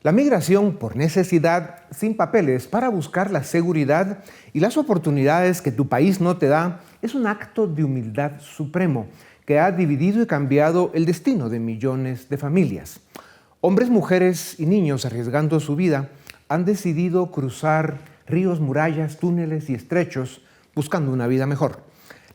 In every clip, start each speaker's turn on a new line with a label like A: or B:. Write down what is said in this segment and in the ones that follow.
A: La migración por necesidad, sin papeles, para buscar la seguridad y las oportunidades que tu país no te da, es un acto de humildad supremo que ha dividido y cambiado el destino de millones de familias. Hombres, mujeres y niños arriesgando su vida han decidido cruzar ríos, murallas, túneles y estrechos buscando una vida mejor.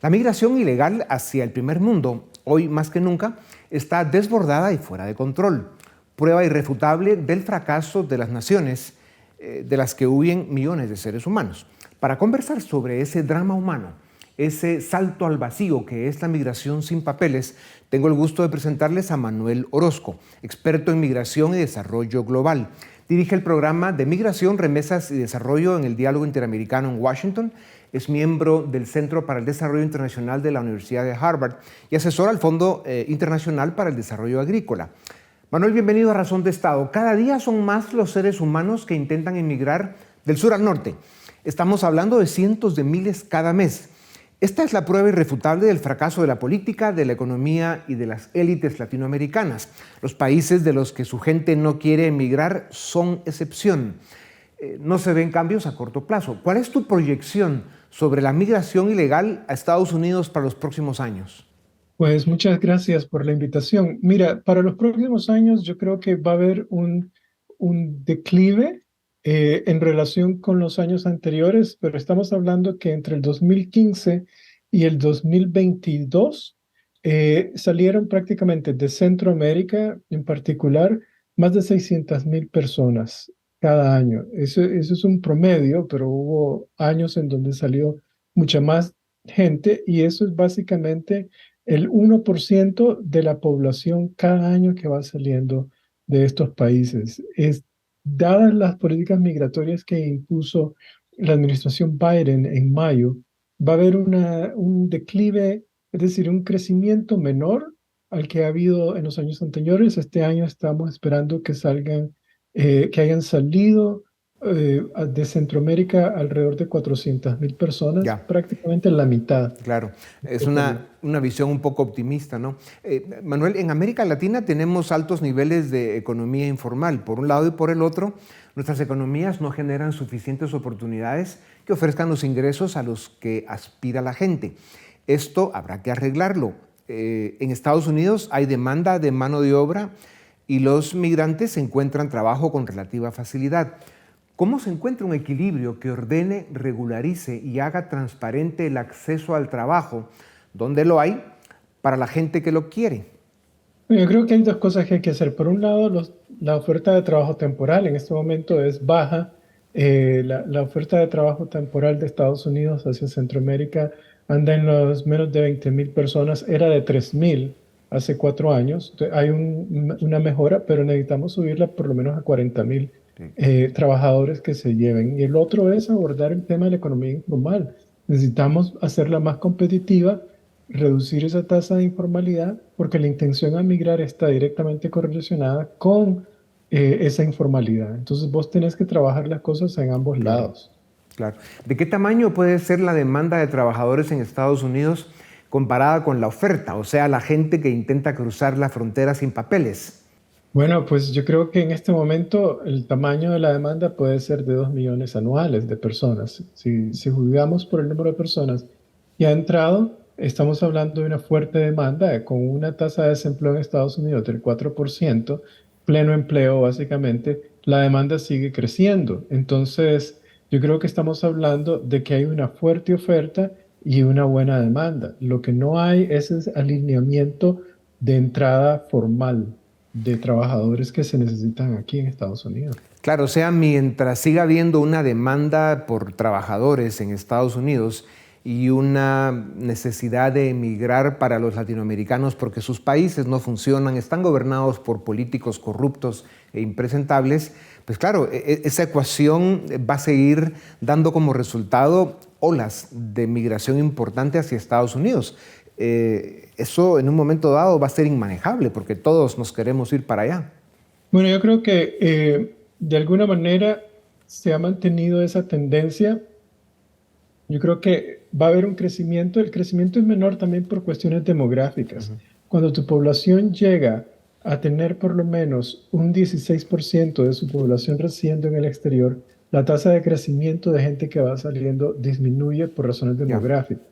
A: La migración ilegal hacia el primer mundo, hoy más que nunca, está desbordada y fuera de control. Prueba irrefutable del fracaso de las naciones de las que huyen millones de seres humanos. Para conversar sobre ese drama humano, ese salto al vacío que es la migración sin papeles, tengo el gusto de presentarles a Manuel Orozco, experto en migración y desarrollo global. Dirige el programa de Migración, Remesas y Desarrollo en el Diálogo Interamericano en Washington. Es miembro del Centro para el Desarrollo Internacional de la Universidad de Harvard y asesora al Fondo Internacional para el Desarrollo Agrícola. Manuel, bienvenido a Razón de Estado. Cada día son más los seres humanos que intentan emigrar del sur al norte. Estamos hablando de cientos de miles cada mes. Esta es la prueba irrefutable del fracaso de la política, de la economía y de las élites latinoamericanas. Los países de los que su gente no quiere emigrar son excepción. No se ven cambios a corto plazo. ¿Cuál es tu proyección sobre la migración ilegal a Estados Unidos para los próximos años?
B: Pues muchas gracias por la invitación. Mira, para los próximos años yo creo que va a haber un declive en relación con los años anteriores, pero estamos hablando que entre el 2015 y el 2022 salieron prácticamente de Centroamérica en particular más de 600,000 personas cada año. Eso es un promedio, pero hubo años en donde salió mucha más gente y eso es básicamente el 1% de la población cada año que va saliendo de estos países. Dadas las políticas migratorias que impuso la administración Biden en mayo, va a haber un declive, es decir, un crecimiento menor al que ha habido en los años anteriores. Este año estamos esperando que que hayan salido de Centroamérica alrededor de 400,000 personas,
A: Ya,
B: prácticamente la mitad.
A: claro. Es una visión un poco optimista, ¿no? Manuel, en América Latina tenemos altos niveles de economía informal. Por un lado y por el otro, nuestras economías no generan suficientes oportunidades que ofrezcan los ingresos a los que aspira la gente. Esto habrá que arreglarlo. En Estados Unidos hay demanda de mano de obra y los migrantes encuentran trabajo con relativa facilidad. ¿Cómo se encuentra un equilibrio que ordene, regularice y haga transparente el acceso al trabajo, donde lo hay, para la gente que lo quiere?
B: Yo creo que hay dos cosas que hay que hacer. Por un lado, la oferta de trabajo temporal en este momento es baja. La oferta de trabajo temporal de Estados Unidos hacia Centroamérica anda en los menos de 20,000 personas. Era de 3,000 hace 4 años. Hay una mejora, pero necesitamos subirla por lo menos a 40,000
A: Sí.
B: trabajadores que se lleven. Y el otro es abordar el tema de la economía informal. Necesitamos hacerla más competitiva, reducir esa tasa de informalidad, porque la intención a migrar está directamente correlacionada con esa informalidad. Entonces vos tenés que trabajar las cosas en ambos
A: Claro,
B: lados.
A: claro. ¿De qué tamaño puede ser la demanda de trabajadores en Estados Unidos comparada con la oferta? O sea, la gente que intenta cruzar la frontera sin papeles.
B: Bueno, pues yo creo que en este momento el tamaño de la demanda puede ser de 2 millones anuales de personas. Si juzgamos por el número de personas que ha entrado, estamos hablando de una fuerte demanda con una tasa de desempleo en Estados Unidos del 4%, pleno empleo básicamente, la demanda sigue creciendo. Entonces, yo creo que estamos hablando de que hay una fuerte oferta y una buena demanda. Lo que no hay es ese alineamiento de entrada formal de trabajadores que se necesitan aquí en Estados Unidos.
A: Claro, o sea, mientras siga habiendo una demanda por trabajadores en Estados Unidos y una necesidad de emigrar para los latinoamericanos porque sus países no funcionan, están gobernados por políticos corruptos e impresentables, pues claro, esa ecuación va a seguir dando como resultado olas de migración importante hacia Estados Unidos. Eso en un momento dado va a ser inmanejable porque todos nos queremos ir para allá.
B: Bueno, yo creo que de alguna manera se ha mantenido esa tendencia. Yo creo que va a haber un crecimiento. El crecimiento es menor también por cuestiones demográficas. Cuando tu población llega a tener por lo menos un 16% de su población residiendo en el exterior, la tasa de crecimiento de gente que va saliendo disminuye por razones
A: Ya.
B: demográficas.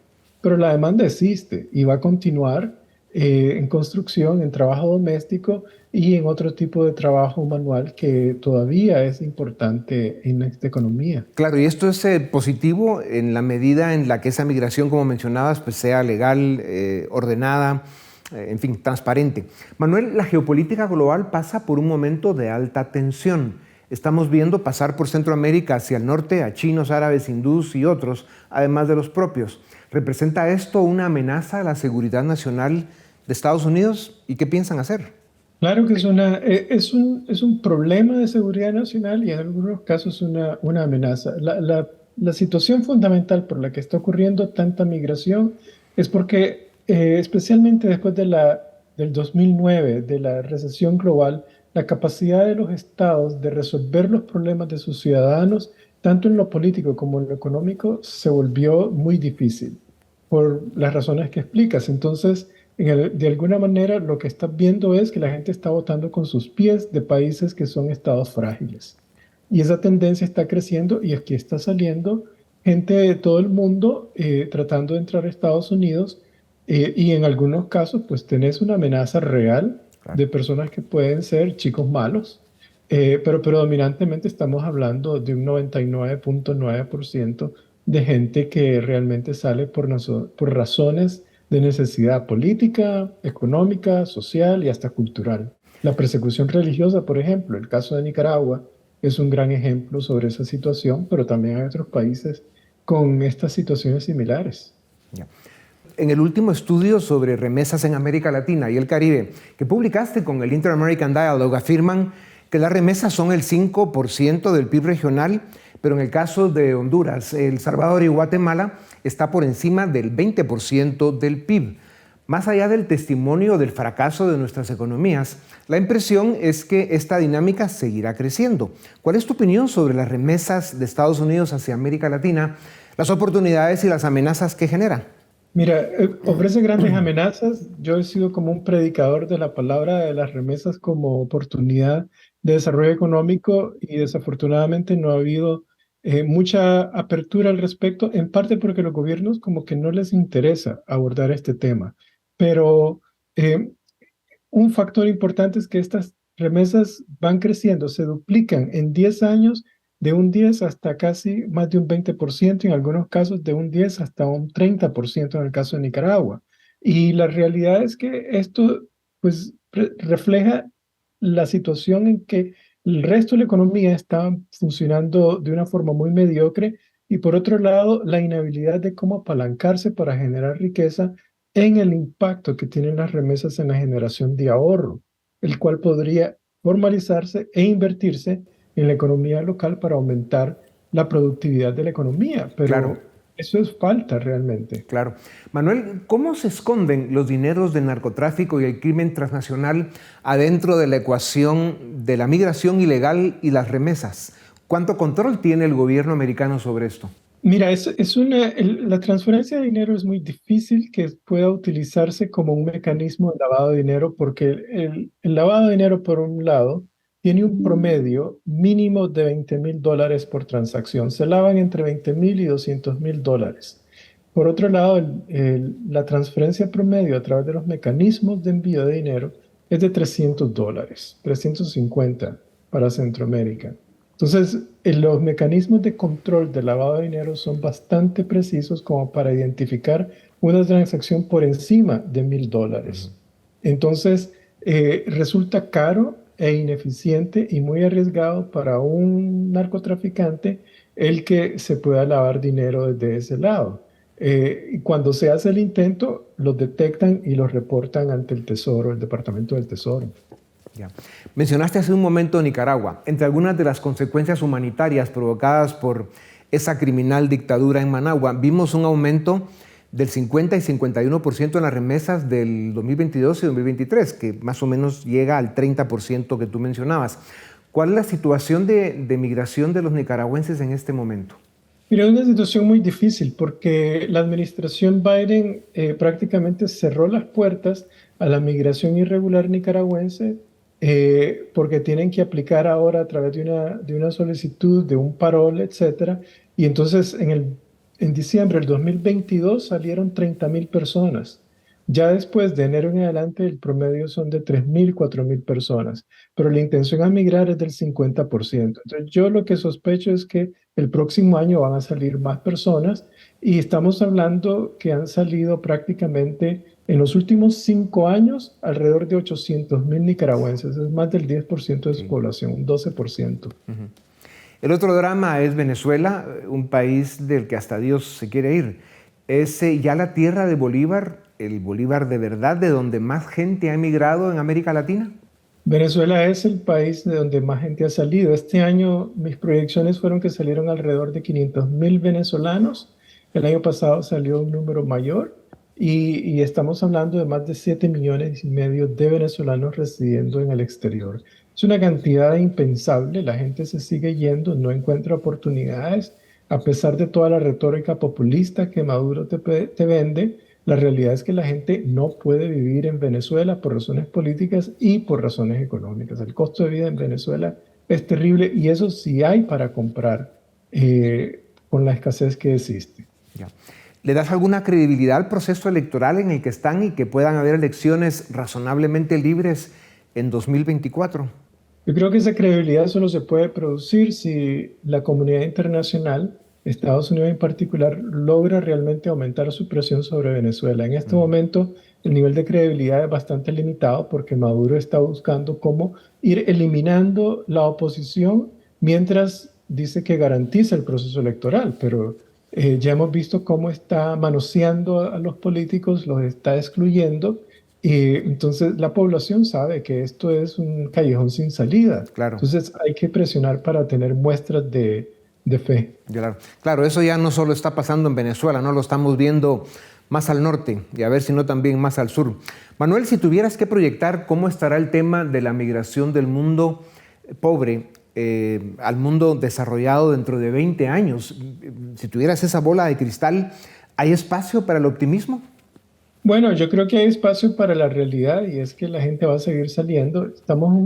B: Pero la demanda existe y va a continuar en construcción, en trabajo doméstico y en otro tipo de trabajo manual que todavía es importante en esta economía.
A: Claro, y esto es positivo en la medida en la que esa migración, como mencionabas, pues sea legal, ordenada, en fin, transparente. Manuel, la geopolítica global pasa por un momento de alta tensión. Estamos viendo pasar por Centroamérica hacia el norte a chinos, árabes, hindús y otros, además de los propios. ¿Representa esto una amenaza a la seguridad nacional de Estados Unidos? ¿Y qué piensan hacer?
B: Claro que es un problema de seguridad nacional y en algunos casos una amenaza. La situación fundamental por la que está ocurriendo tanta migración es porque, especialmente después del 2009, de la recesión global, la capacidad de los estados de resolver los problemas de sus ciudadanos, tanto en lo político como en lo económico, se volvió muy difícil por las razones que explicas. Entonces, de alguna manera, lo que estás viendo es que la gente está votando con sus pies de países que son estados frágiles. Y esa tendencia está creciendo y aquí está saliendo gente de todo el mundo tratando de entrar a Estados Unidos y en algunos casos, pues tenés una amenaza real
A: Claro.
B: de personas que pueden ser chicos malos, pero predominantemente estamos hablando de un 99.9% de gente que realmente sale por razones de necesidad política, económica, social y hasta cultural. La persecución religiosa, por ejemplo, el caso de Nicaragua es un gran ejemplo sobre esa situación, pero también hay otros países con estas situaciones similares.
A: Ya. En el último estudio sobre remesas en América Latina y el Caribe que publicaste con el Inter-American Dialogue afirman que las remesas son el 5% del PIB regional, pero en el caso de Honduras, El Salvador y Guatemala está por encima del 20% del PIB. Más allá del testimonio del fracaso de nuestras economías, la impresión es que esta dinámica seguirá creciendo. ¿Cuál es tu opinión sobre las remesas de Estados Unidos hacia América Latina, las oportunidades y las amenazas que genera?
B: Mira, ofrece grandes amenazas. Yo he sido como un predicador de la palabra de las remesas como oportunidad de desarrollo económico y desafortunadamente no ha habido mucha apertura al respecto, en parte porque los gobiernos como que no les interesa abordar este tema. Pero eh, un factor importante es que estas remesas van creciendo, se duplican en 10 años de un 10 hasta casi más de un 20%, en algunos casos de un 10 hasta un 30% en el caso de Nicaragua. Y la realidad es que esto pues refleja la situación en que el resto de la economía está funcionando de una forma muy mediocre y por otro lado la inhabilidad de cómo apalancarse para generar riqueza en el impacto que tienen las remesas en la generación de ahorro, el cual podría formalizarse e invertirse en la economía local para aumentar la productividad de la economía,
A: Claro.
B: pero eso es falta realmente.
A: Claro. Manuel, ¿cómo se esconden los dineros del narcotráfico y el crimen transnacional adentro de la ecuación de la migración ilegal y las remesas? ¿Cuánto control tiene el gobierno americano sobre esto?
B: Mira, la transferencia de dinero es muy difícil que pueda utilizarse como un mecanismo de lavado de dinero porque el lavado de dinero, por un lado, tiene un promedio mínimo de $20,000 por transacción. Se lavan entre 20,000 y $200,000. Por otro lado, la transferencia promedio a través de los mecanismos de envío de dinero es de $300, 350 para Centroamérica. Entonces, los mecanismos de control de lavado de dinero son bastante precisos como para identificar una transacción por encima de $1,000. Entonces, resulta caro e ineficiente y muy arriesgado para un narcotraficante el que se pueda lavar dinero desde ese lado. Y cuando se hace el intento, los detectan y los reportan ante el Tesoro, el Departamento del Tesoro.
A: Ya. Mencionaste hace un momento Nicaragua. Entre algunas de las consecuencias humanitarias provocadas por esa criminal dictadura en Managua, vimos un aumento del 50 y 51% en las remesas del 2022 y 2023, que más o menos llega al 30% que tú mencionabas. ¿Cuál es la situación de migración de los nicaragüenses en este momento?
B: Mira, es una situación muy difícil porque la administración Biden prácticamente cerró las puertas a la migración irregular nicaragüense porque tienen que aplicar ahora a través de una solicitud, de un parol, etcétera. Y entonces en diciembre del 2022 salieron 30.000 personas. Ya después de enero en adelante el promedio son de 3.000, 4.000 personas, pero la intención a migrar es del 50%. Entonces yo lo que sospecho es que el próximo año van a salir más personas y estamos hablando que han salido prácticamente en los últimos 5 años alrededor de 800.000 nicaragüenses. Es más del 10% de su
A: Sí.
B: población, un 12%.
A: Ujú. El otro drama es Venezuela, un país del que hasta Dios se quiere ir. ¿Es ya la tierra de Bolívar, el Bolívar de verdad, de donde más gente ha emigrado en América Latina?
B: Venezuela es el país de donde más gente ha salido. Este año mis proyecciones fueron que salieron alrededor de 500.000 venezolanos. El año pasado salió un número mayor y estamos hablando de más de 7,5 millones de venezolanos residiendo en el exterior. Es una cantidad impensable. La gente se sigue yendo, no encuentra oportunidades. A pesar de toda la retórica populista que Maduro te vende, la realidad es que la gente no puede vivir en Venezuela por razones políticas y por razones económicas. El costo de vida en Venezuela es terrible y eso sí hay para comprar con la escasez que existe.
A: Ya. ¿Le das alguna credibilidad al proceso electoral en el que están y que puedan haber elecciones razonablemente libres en 2024?
B: Yo creo que esa credibilidad solo se puede producir si la comunidad internacional, Estados Unidos en particular, logra realmente aumentar su presión sobre Venezuela. En este momento, el nivel de credibilidad es bastante limitado porque Maduro está buscando cómo ir eliminando la oposición mientras dice que garantiza el proceso electoral, pero ya hemos visto cómo está manoseando a los políticos, los está excluyendo y entonces la población sabe que esto es un callejón sin salida.
A: Claro.
B: Entonces hay que presionar para tener muestras de fe.
A: Claro. Claro, eso ya no solo está pasando en Venezuela, ¿no? Lo estamos viendo más al norte y a ver si no también más al sur. Manuel, si tuvieras que proyectar cómo estará el tema de la migración del mundo pobre al mundo desarrollado dentro de 20 años, si tuvieras esa bola de cristal, ¿hay espacio para el optimismo?
B: Bueno, yo creo que hay espacio para la realidad y es que la gente va a seguir saliendo. Estamos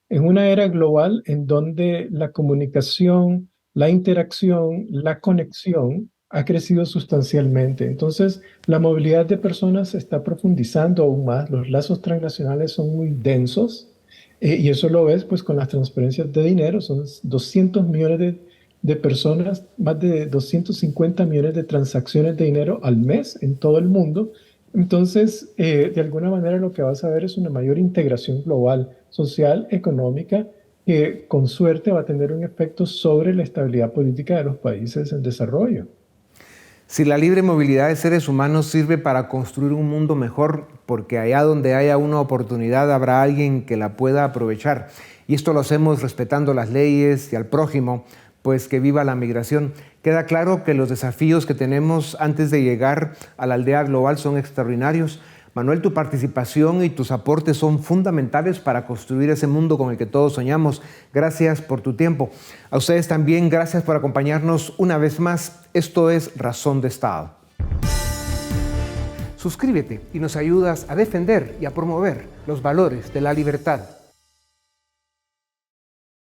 B: en una era global en donde la comunicación, la interacción, la conexión ha crecido sustancialmente. Entonces, la movilidad de personas se está profundizando aún más. Los lazos transnacionales son muy densos y eso lo ves pues con las transferencias de dinero. Son 200 millones de personas, más de 250 millones de transacciones de dinero al mes en todo el mundo. Entonces, de alguna manera lo que vas a ver es una mayor integración global, social, económica, que con suerte va a tener un efecto sobre la estabilidad política de los países en desarrollo.
A: Si la libre movilidad de seres humanos sirve para construir un mundo mejor, porque allá donde haya una oportunidad habrá alguien que la pueda aprovechar. Y esto lo hacemos respetando las leyes y al prójimo, pues que viva la migración. Queda claro que los desafíos que tenemos antes de llegar a la aldea global son extraordinarios. Manuel, tu participación y tus aportes son fundamentales para construir ese mundo con el que todos soñamos. Gracias por tu tiempo. A ustedes también, gracias por acompañarnos una vez más. Esto es Razón de Estado. Suscríbete y nos ayudas a defender y a promover los valores de la libertad,